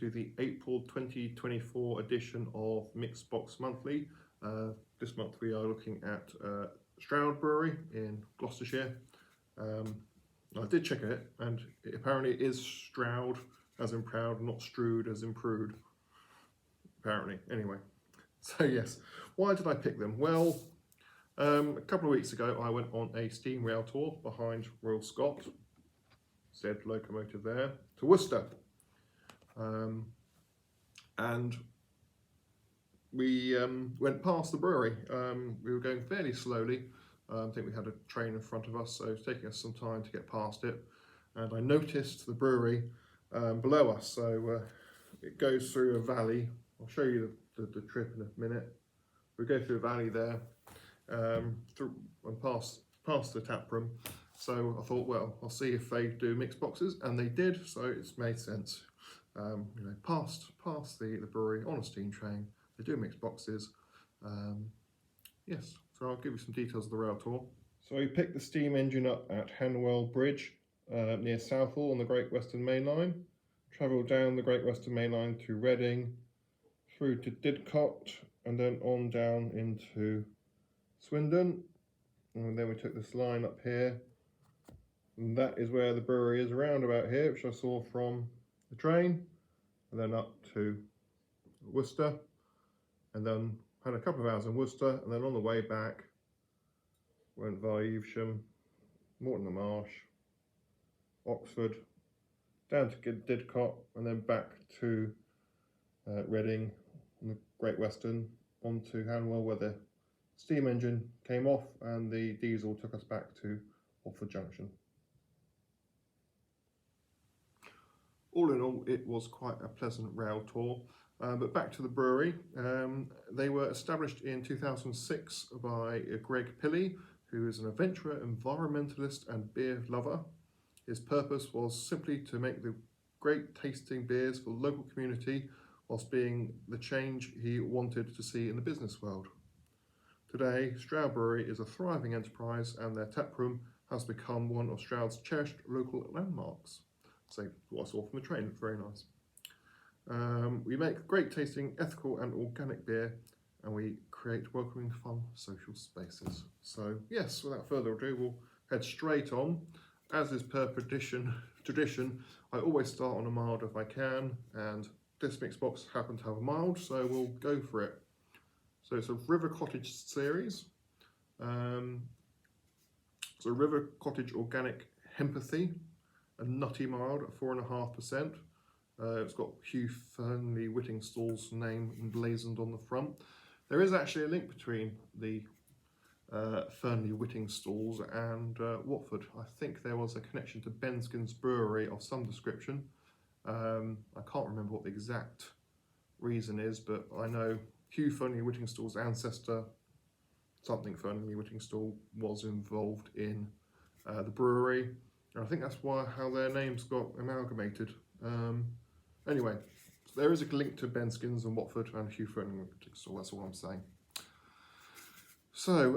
to the April 2024 edition of Mixed Box Monthly. This month we are looking at Stroud Brewery in Gloucestershire. I did check it, and it apparently is Stroud as in proud, not Stroud as in prude. Apparently, anyway. So yes, why did I pick them? Well, a couple of weeks ago I went on a steam rail tour behind Royal Scot, said locomotive there, to Worcester. And we went past the brewery. We were going fairly slowly. I think we had a train in front of us, so it was taking us some time to get past it. And I noticed the brewery below us. So it goes through a valley. I'll show you the trip in a minute. We go through a valley there, through and past the tap room. So I thought, well, I'll see if they do mixed boxes, and they did. So it's made sense. Past the brewery on a steam train, they do mixed boxes. Yes, so I'll give you some details of the rail tour. So we picked the steam engine up at Hanwell Bridge near Southall on the Great Western Main Line. Travelled down the Great Western Main Line to Reading, through to Didcot, and then on down into Swindon. And then we took this line up here, and that is where the brewery is, around about here, which I saw from the train, and then up to Worcester, and then had a couple of hours in Worcester, and then on the way back went via Evesham, Morton the Marsh, Oxford, down to Didcot, and then back to Reading on the Great Western, onto Hanwell, where the steam engine came off and the diesel took us back to Oxford Junction. All in all, it was quite a pleasant rail tour. But back to the brewery. They were established in 2006 by Greg Pilley, who is an adventurer, environmentalist and beer lover. His purpose was simply to make the great tasting beers for the local community, whilst being the change he wanted to see in the business world. Today, Stroud Brewery is a thriving enterprise, and their taproom has become one of Stroud's cherished local landmarks. So what I saw from the train, very nice. We make great tasting, ethical and organic beer, and we create welcoming, fun, social spaces. So yes, without further ado, we'll head straight on. As is per tradition, I always start on a mild if I can, and this mixed box happened to have a mild, so we'll go for it. So it's a River Cottage series. It's a River Cottage Organic Hempathy, a nutty mild at 4.5%. It's got Hugh Fernley Whittingstall's name emblazoned on the front. There is actually a link between the Fernley Whittingstalls and Watford. I think there was a connection to Benskin's Brewery of some description. I can't remember what the exact reason is, but I know Hugh Fernley Whittingstall's ancestor, something Fernley Whittingstall, was involved in the brewery. And I think that's how their names got amalgamated. Anyway, so there is a link to Benskin's and Watford and Hugh Fernley Whittingstall, that's all I'm saying. So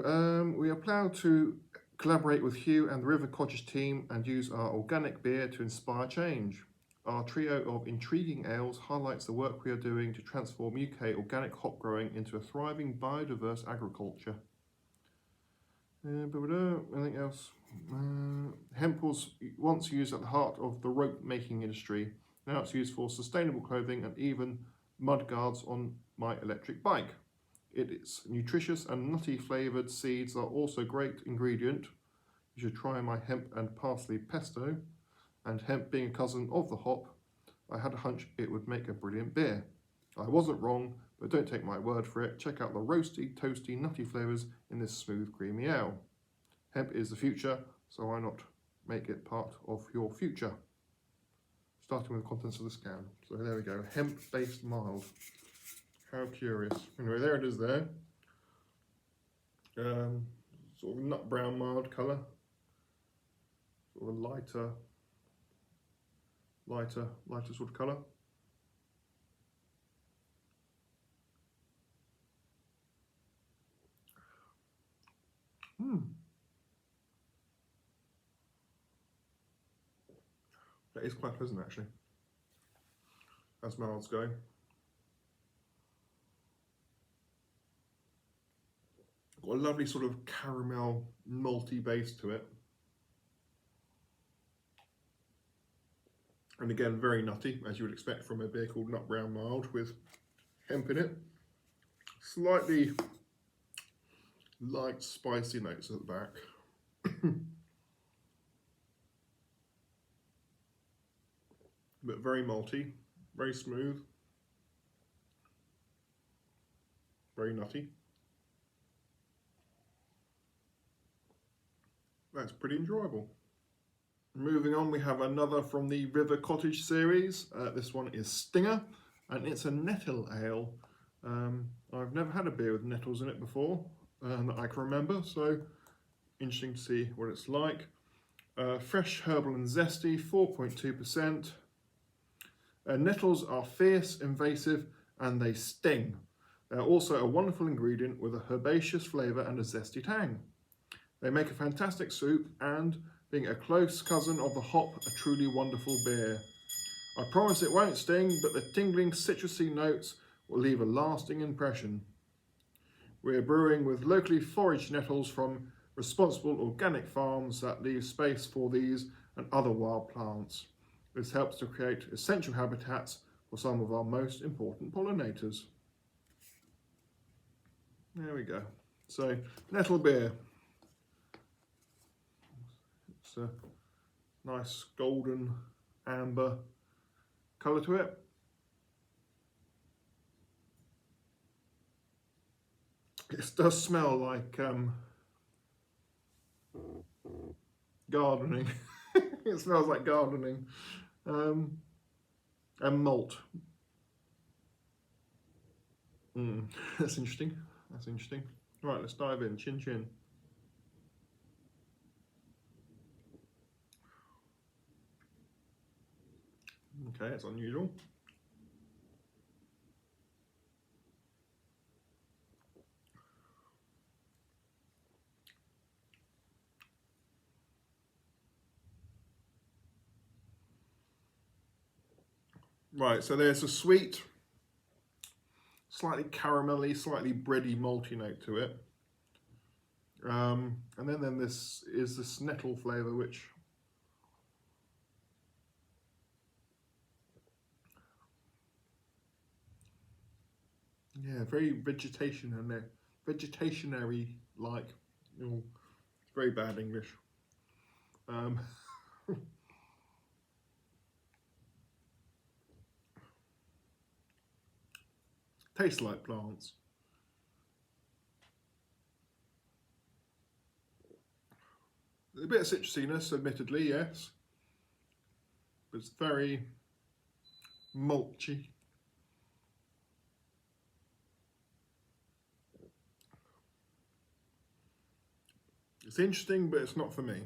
we are proud to collaborate with Hugh and the River Cottage team and use our organic beer to inspire change. Our trio of intriguing ales highlights the work we are doing to transform UK organic hop growing into a thriving biodiverse agriculture. Anything else? Hemp was once used at the heart of the rope making industry. Now it's used for sustainable clothing and even mud guards on my electric bike. Its nutritious and nutty flavoured seeds are also a great ingredient. You should try my hemp and parsley pesto. And hemp being a cousin of the hop, I had a hunch it would make a brilliant beer. I wasn't wrong, but don't take my word for it. Check out the roasty, toasty, nutty flavours in this smooth, creamy ale. Hemp is the future, so why not make it part of your future? Starting with the contents of the can. So there we go, hemp-based mild. How curious. Anyway, there it is there. Sort of nut brown mild colour. Sort of a lighter sort of colour. That is quite pleasant actually. as milds go. Got a lovely sort of caramel malty base to it. And again, very nutty, as you would expect from a beer called Nut Brown Mild with hemp in it. Slightly light spicy notes at the back. But very malty, very smooth, very nutty. That's pretty enjoyable. Moving on, we have another from the River Cottage series. This one is Stinger, and it's a nettle ale. I've never had a beer with nettles in it before that I can remember, so interesting to see what it's like. Fresh, herbal and zesty, 4.2%. Nettles are fierce, invasive, and they sting. They're also a wonderful ingredient with a herbaceous flavour and a zesty tang. They make a fantastic soup and, being a close cousin of the hop, a truly wonderful beer. I promise it won't sting, but the tingling citrusy notes will leave a lasting impression. We're brewing with locally foraged nettles from responsible organic farms that leave space for these and other wild plants. This helps to create essential habitats for some of our most important pollinators. There we go. So, nettle beer. It's a nice golden amber colour to it. It does smell like gardening. It smells like gardening and malt. That's interesting. That's interesting. Right, let's dive in. Chin chin. Okay, it's unusual. Right, so there's a sweet, slightly caramelly, slightly bready, malty note to it. And then this is this nettle flavour, which very vegetationary like. It's very bad English. Tastes like plants. A bit of citrusiness, admittedly, yes. But it's very malty. It's interesting, but it's not for me.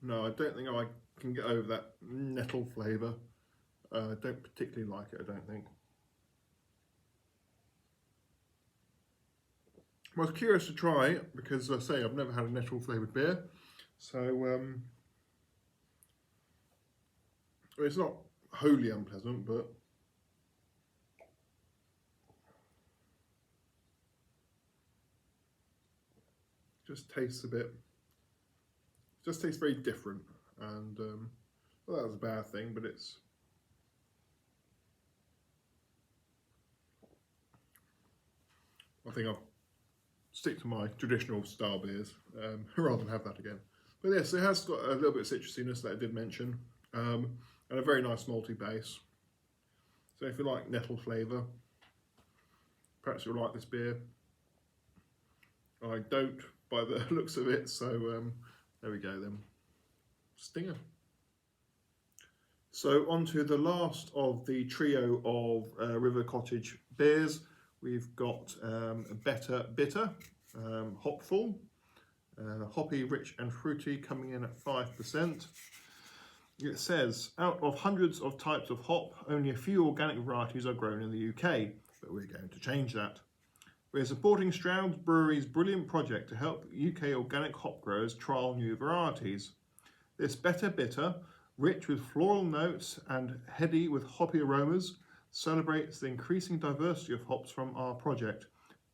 No, I don't think I can get over that nettle flavour. I don't particularly like it, I don't think. I was curious to try it because, as I say, I've never had a nettle flavoured beer. So, it's not wholly unpleasant, but just tastes a bit, just tastes very different. And, well, that was a bad thing, but it's, I think I'll stick to my traditional style beers rather than have that again. But yes, it has got a little bit of citrusiness that I did mention, and a very nice malty base. So if you like nettle flavour, perhaps you'll like this beer. I don't, by the looks of it, so there we go then. Stinger. So on to the last of the trio of River Cottage beers. We've got Better Bitter, hopful, hoppy, rich and fruity, coming in at 5%. It says, out of hundreds of types of hop, only a few organic varieties are grown in the UK, but we're going to change that. We're supporting Stroud Brewery's brilliant project to help UK organic hop growers trial new varieties. This Better Bitter Rich with floral notes and heady with hoppy aromas, celebrates the increasing diversity of hops from our project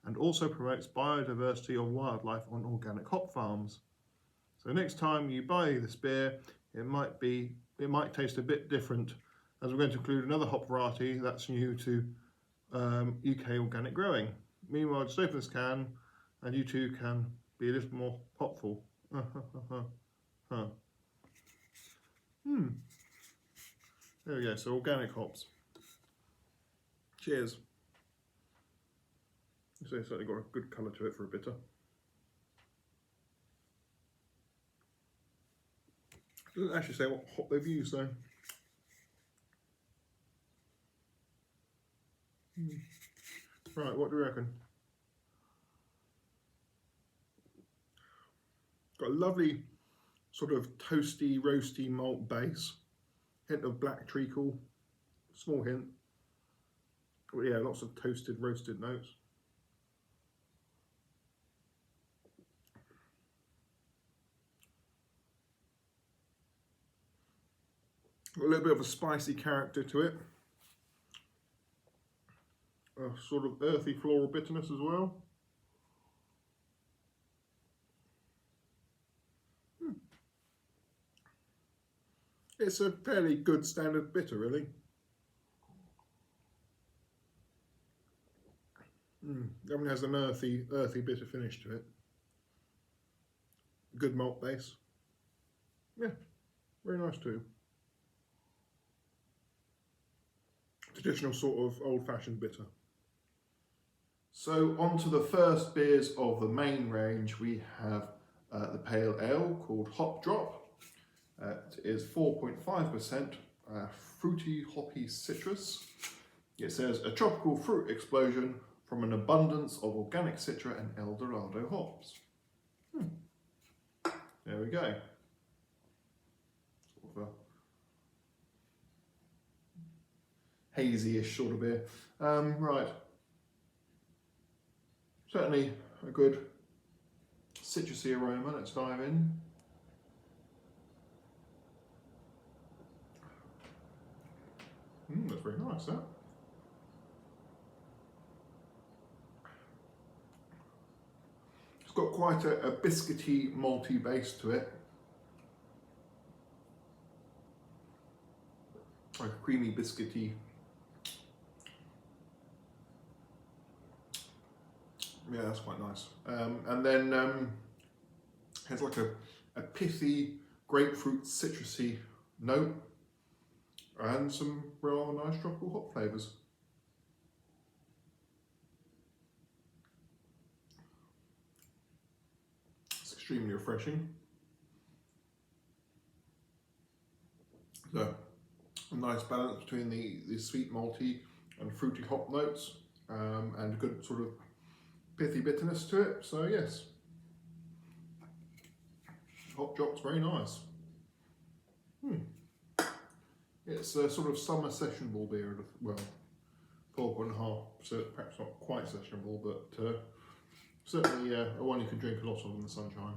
and also promotes biodiversity of wildlife on organic hop farms. So next time you buy this beer, it might taste a bit different, as we're going to include another hop variety that's new to UK organic growing. Meanwhile, just open this can and you too can be a little more hopful. There we go, so organic hops. Cheers. So it's certainly got a good colour to it for a bitter. Doesn't actually say what hop they've used though. Right, what do we reckon? Got a lovely sort of toasty, roasty malt base. Hint of black treacle, small hint. But yeah, lots of toasted, roasted notes. Got a little bit of a spicy character to it. A sort of earthy floral bitterness as well. It's a fairly good standard bitter, really. Definitely has an earthy bitter finish to it. Good malt base. Yeah, very nice too. Traditional sort of old-fashioned bitter. So on to the first beers of the main range. We have the pale ale called Hop Drop. It is 4.5% fruity hoppy citrus. It says a tropical fruit explosion from an abundance of organic citra and El Dorado hops. There we go. Sort of a hazy-ish sort of beer. Right. Certainly a good citrusy aroma. Let's dive in. That's very nice, that. It's got quite a biscuity, malty base to it. Like a creamy, biscuity. Yeah, that's quite nice. And then has like a pithy, grapefruit, citrusy note. And some rather nice tropical hop flavours. It's extremely refreshing. So, a nice balance between the sweet malty and fruity hop notes, and a good sort of pithy bitterness to it. So yes, Hop Drop's very nice. It's a sort of summer sessionable beer, well, 12.5%, so perhaps not quite sessionable, but certainly a one you can drink a lot of in the sunshine.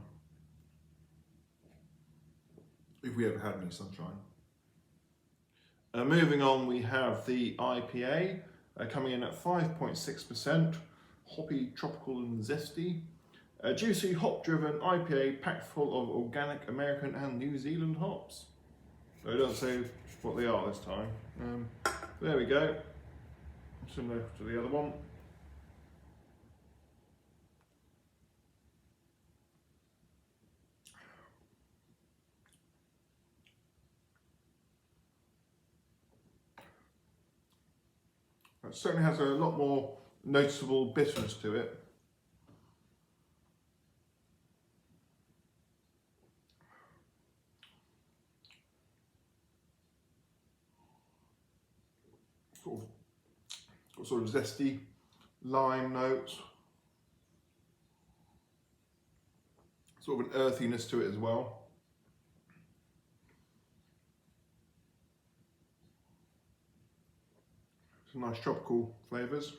If we ever had any sunshine. Moving on, we have the IPA coming in at 5.6%, hoppy, tropical and zesty. A juicy, hop-driven IPA packed full of organic American and New Zealand hops. So it doesn't say what they are this time. There we go. Similar to the other one. It certainly has a lot more noticeable bitterness to it. Sort of zesty lime notes. Sort of an earthiness to it as well. Some nice tropical flavours.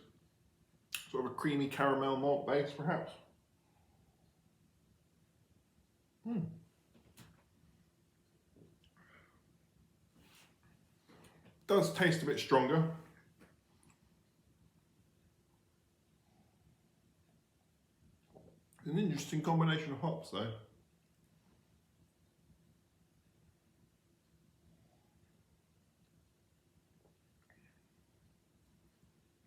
Sort of a creamy caramel malt base, perhaps. Does taste a bit stronger. An interesting combination of hops though.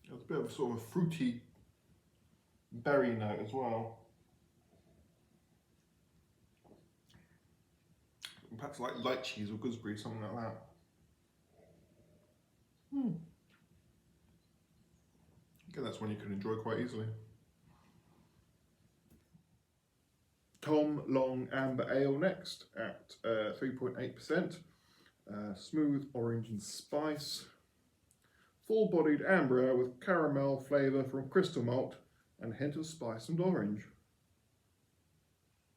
There's a bit of a sort of a fruity berry note as well. Perhaps like light cheese or gooseberry, something like that. Okay, that's one you can enjoy quite easily. Tom Long Amber Ale next at 3.8%. Smooth orange and spice. Full-bodied amber ale with caramel flavour from crystal malt and a hint of spice and orange.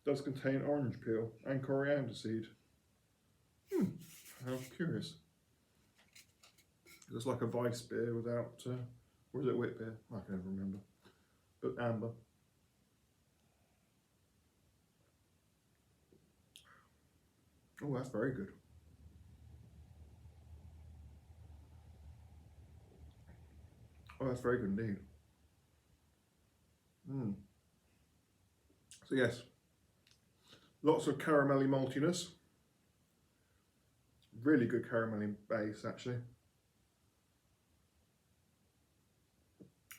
Does contain orange peel and coriander seed. How curious. It's like a Weiss beer without, or is it wit beer? I can never remember. But amber. Oh, that's very good. Oh, that's very good indeed. So yes, lots of caramelly maltiness. Really good caramelly base actually.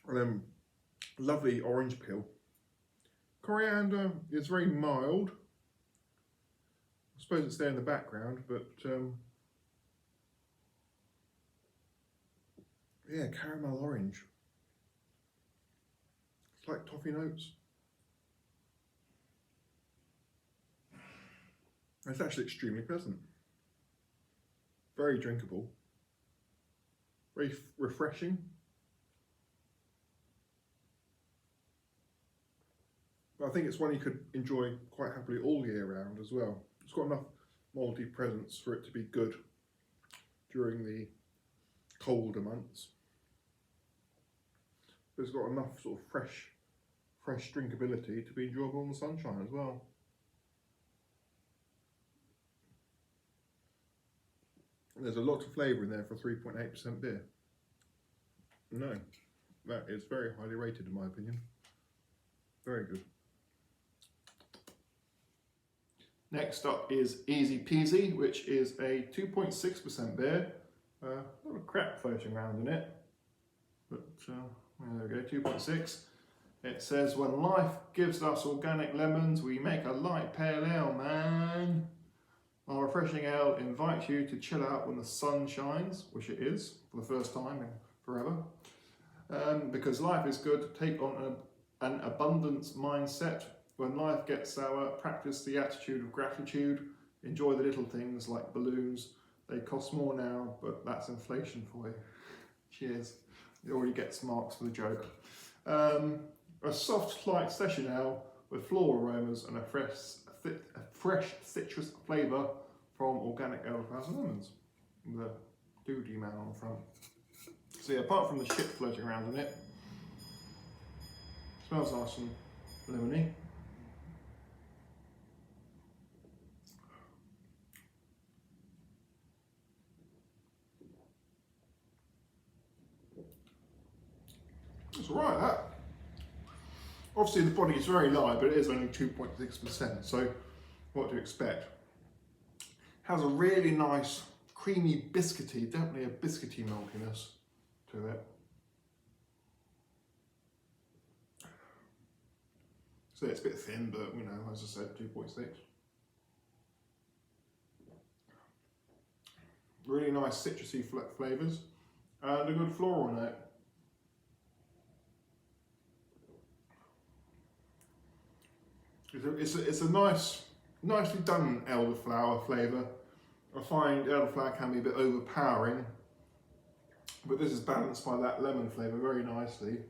And then lovely orange peel. Coriander is very mild. I suppose it's there in the background, but yeah, caramel orange. It's like toffee notes. It's actually extremely pleasant. Very drinkable. Very refreshing. But I think it's one you could enjoy quite happily all year round as well. It's got enough malty presence for it to be good during the colder months. But it's got enough sort of fresh drinkability to be enjoyable in the sunshine as well. And there's a lot of flavour in there for 3.8% beer. No, that is very highly rated in my opinion. Very good. Next up is Easy Peasy, which is a 2.6% beer. A lot of crap floating around in it, but there we go, 2.6. It says, when life gives us organic lemons, we make a light pale ale, man. Our refreshing ale invites you to chill out when the sun shines, which it is, for the first time in forever. Because life is good, take on an abundance mindset. When life gets sour, practice the attitude of gratitude. Enjoy the little things like balloons. They cost more now, but that's inflation for you. Cheers. You already get marks for the joke. A soft, light session ale with floral aromas and a fresh citrus flavour from organic elderflowers and lemons. The doody man on the front. So yeah, apart from the shit floating around in it, smells nice and lemony. It's alright, that. Obviously the body is very light, but it is only 2.6%, so what do you expect? Has a really nice, creamy, biscuity, definitely a biscuity milkiness to it. So it's a bit thin, but you know, as I said, 2.6. Really nice citrusy flavours and a good floral note. It's a nicely done elderflower flavour. I find elderflower can be a bit overpowering, but this is balanced by that lemon flavour very nicely,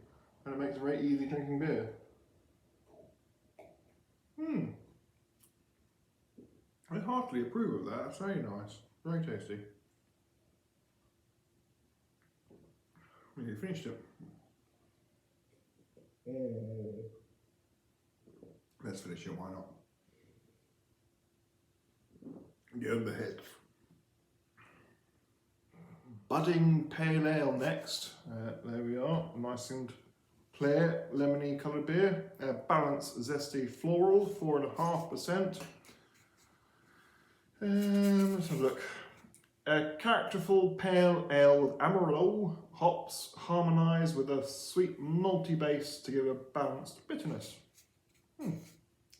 and it makes a very easy drinking beer. I heartily approve of that. It's very nice, very tasty. You finished it. Let's finish it, why not? Get the hits. budding pale ale next. There we are, nice and clear, lemony coloured beer. Balanced, zesty, floral, 4.5%. Let's have a look. A characterful pale ale with Amarillo hops harmonise with a sweet malty base to give a balanced bitterness.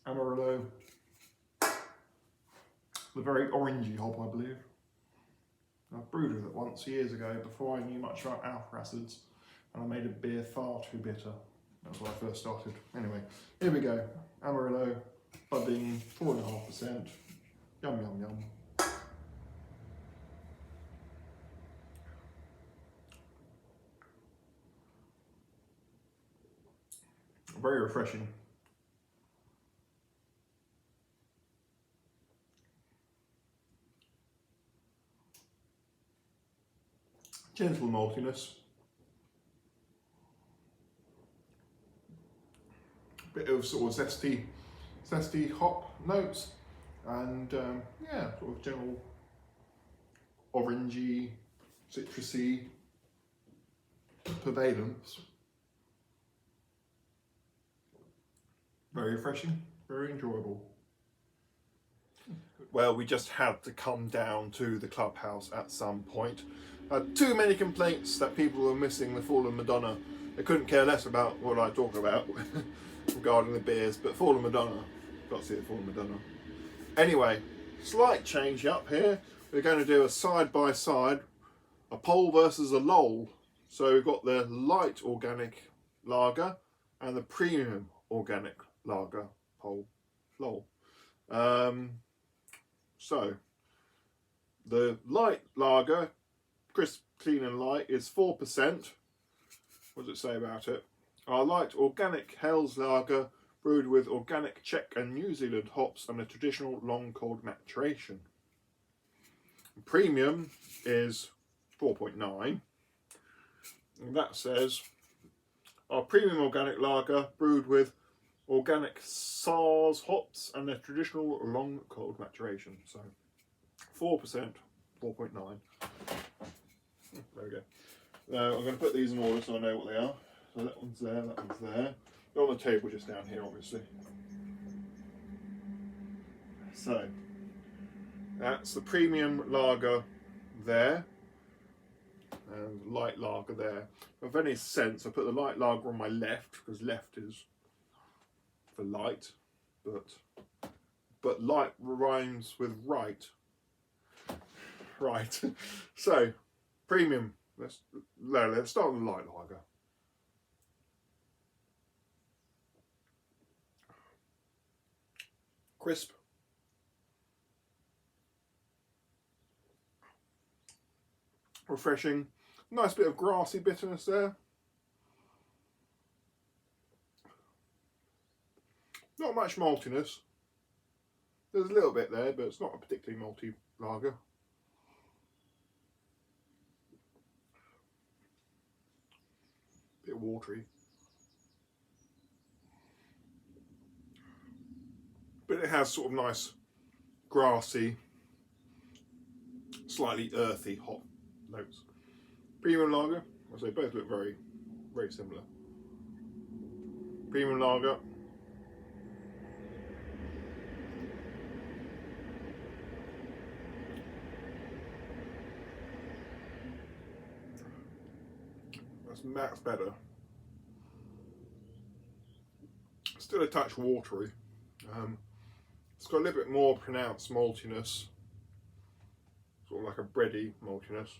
Amarillo, the very orangey hop, I believe. I brewed with it once years ago before I knew much about alpha acids, and I made a beer far too bitter. That was when I first started. Anyway, here we go. Amarillo, budding, 4.5%. Yum, yum, yum. Very refreshing. Gentle maltiness. Bit of sort of zesty hop notes, and yeah, sort of general orangey, citrusy prevalence. Very refreshing, very enjoyable. Well, we just had to come down to the clubhouse at some point. Too many complaints that people were missing the Fallen Madonna. They couldn't care less about what I talk about regarding the beers, but Fallen Madonna, got to see the Fallen Madonna. Anyway, slight change up here. We're going to do a side-by-side, a pole versus a lol. So we've got the light organic lager and the premium organic lager, pole, lol. So the light lager, crisp, clean and light, is 4%. What does it say about it? Our light organic Helles lager, brewed with organic Czech and New Zealand hops and a traditional long cold maturation. Premium is 4.9. And that says our premium organic lager, brewed with organic SARS hops and a traditional long cold maturation. So 4%, 4.9. There we go. Now I'm going to put these in order so I know what they are. So that one's there, that one's there. They're on the table just down here, obviously. So that's the premium lager there, and light lager there. Of any sense, I put the light lager on my left because left is for light, but light rhymes with right. Right. So premium. Let's start with the light lager. Crisp. Refreshing. Nice bit of grassy bitterness there. Not much maltiness. There's a little bit there, but it's not a particularly malty lager. Bit watery. But it has sort of nice, grassy, slightly earthy hop notes. Premium lager, I say both look very, very similar. Premium lager. That's better. Still a touch watery. It's got a little bit more pronounced maltiness, sort of like a bready maltiness.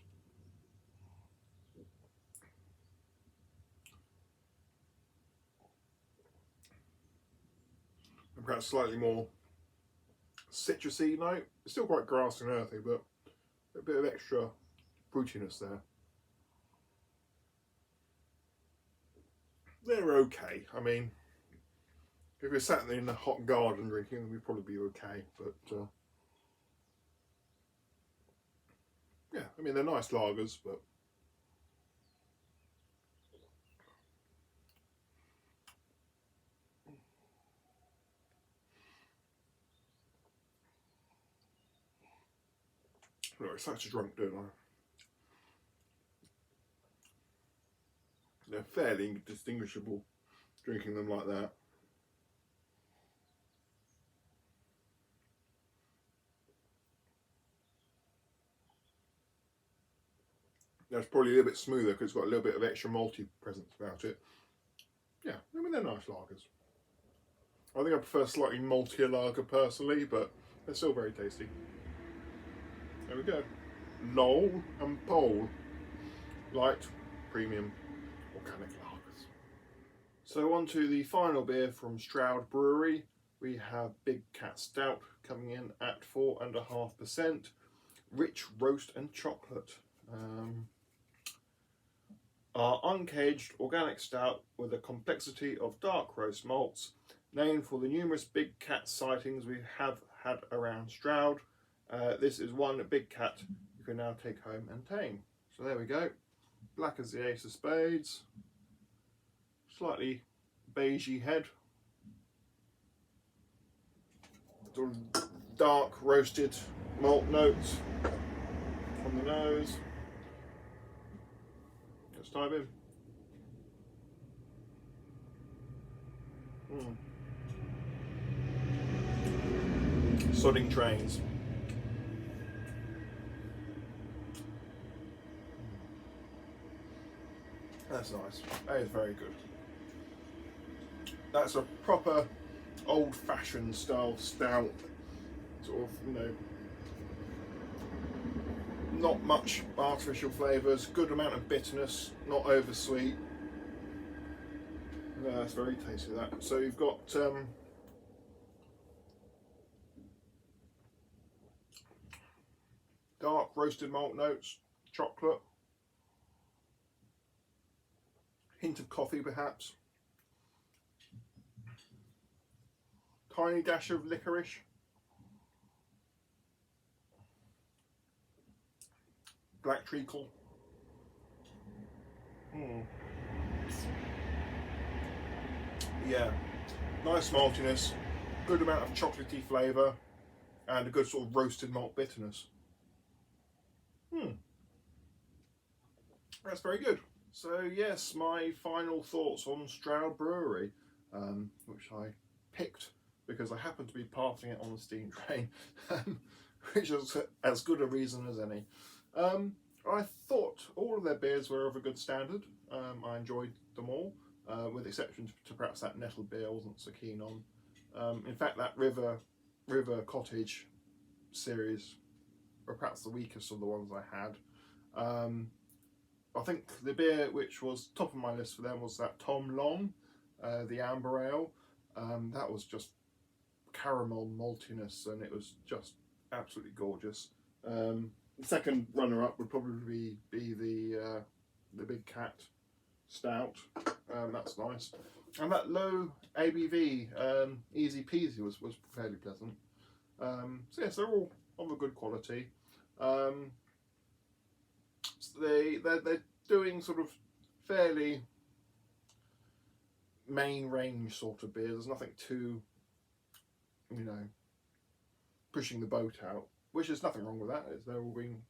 And perhaps slightly more citrusy note. It's still quite grassy and earthy, but a bit of extra fruitiness there. They're okay. I mean, if you're sat in a hot garden drinking them, we'd probably be okay. But yeah, I mean, they're nice lagers, but look, it's such a drunk, don't I? They're fairly indistinguishable drinking them like that. That's probably a little bit smoother because it's got a little bit of extra malty presence about it. Yeah, I mean, they're nice lagers. I think I prefer slightly maltier lager personally, but they're still very tasty. There we go. Knoll and Pole. Light, premium, organic lagers. So on to the final beer from Stroud Brewery. We have Big Cat Stout coming in at 4.5%. Rich roast and chocolate. Our uncaged organic stout with a complexity of dark roast malts, named for the numerous Big Cat sightings we have had around Stroud. This is one Big Cat you can now take home and tame. So there we go. Black as the ace of spades. Slightly beigey head. Sort of dark roasted malt notes on the nose. Let's dive in. Sodding trains. That's nice. That is very good. That's a proper old-fashioned style stout. Sort of, you know, not much artificial flavours, good amount of bitterness, not over sweet. No, that's very tasty, that. So you've got dark roasted malt notes, chocolate, hint of coffee perhaps, tiny dash of licorice, black treacle. Yeah, nice maltiness, good amount of chocolatey flavour, and a good sort of roasted malt bitterness. That's very good. So yes, my final thoughts on Stroud Brewery, which I picked because I happened to be passing it on the steam train, which is as good a reason as any. I thought all of their beers were of a good standard. I enjoyed them all, with exception to perhaps that nettle beer I wasn't so keen on. In fact, that River Cottage series were perhaps the weakest of the ones I had. I think the beer which was top of my list for them was that Tom Long, the Amber Ale. That was just caramel maltiness, and it was just absolutely gorgeous. The second runner-up would probably be the Big Cat Stout. That's nice, and that low ABV Easy Peasy was fairly pleasant. So yes, they're all of a good quality. So they're doing sort of fairly main range sort of beer. There's nothing too, you know, pushing the boat out, which is nothing wrong with that. They're all being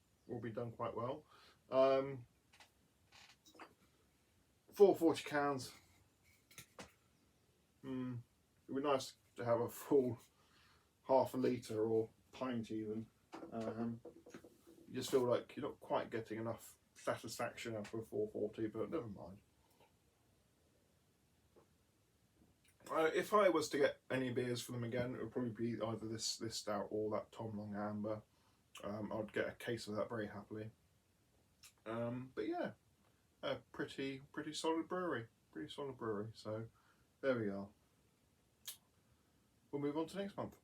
done quite well. 440 cans. It would be nice to have a full half a litre or pint even. You just feel like you're not quite getting enough satisfaction out of a 440, but never mind. If I was to get any beers for them again, it would probably be either this stout or that Tom Long Amber. I'd get a case of that very happily. But yeah, a pretty solid brewery. So there we are. We'll move on to next month.